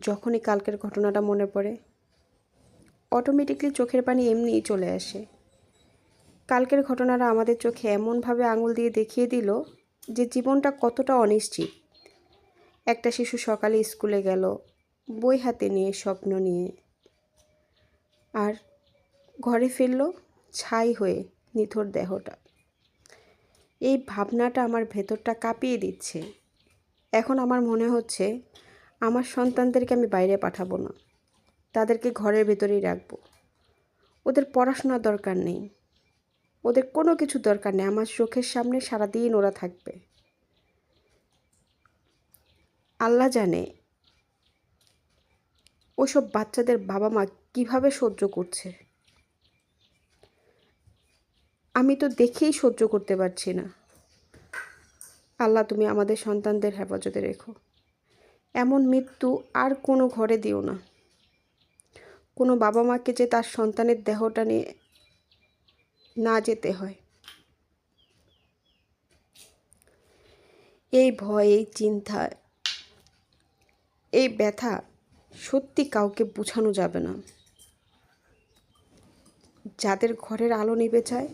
যখনই কালকের ঘটনাটা মনে পড়ে অটোমেটিকলি চোখের পানি এমনিই চলে আসে। কালকের ঘটনাটা আমাদের চোখে এমনভাবে আঙুল দিয়ে দেখিয়ে দিল যে জীবনটা কতটা অনিশ্চিত। একটা শিশু সকালে স্কুলে গেল বই হাতে নিয়ে, স্বপ্ন নিয়ে, আর ঘরে ফিরল ছাই হয়ে নিথর দেহটা। এই ভাবনাটা আমার ভেতরটা কাঁপিয়ে দিচ্ছে। এখন আমার মনে হচ্ছে আমার সন্তানদেরকে আমি বাইরে পাঠাবো না, তাদেরকে ঘরের ভেতরেই রাখবো। ওদের পড়াশোনার দরকার নেই, ওদের কোনো কিছু দরকার নেই, আমার চোখের সামনে সারাদিন ওরা থাকবে। আল্লাহ জানে ওসব বাচ্চাদের বাবা মা কীভাবে সহ্য করছে। আমি তো দেখেই সহ্য করতে পারছি না। আল্লাহ, তুমি আমাদের সন্তানদের হেফাজতে রেখো। এমন মৃত্যু আর কোনো ঘরে দিও না। কোনো বাবা মাকে যে তার সন্তানের দেহটা নিয়ে না যেতে হয়। এই ভয়, এই চিন্তা, এই ব্যথা সত্যি কাউকে বোঝানো যাবে না। যাদের ঘরের আলো নিভে যায়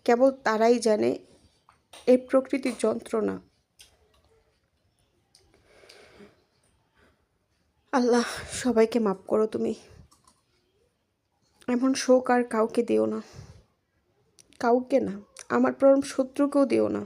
কেবল তারাই জানে এই প্রকৃতির যন্ত্রণা। আল্লাহ, সবাইকে মাফ করো তুমি। এমন শোক আর কাউকে দিও না, কাউকে না, আমার পরম শত্রুকেও দিও না।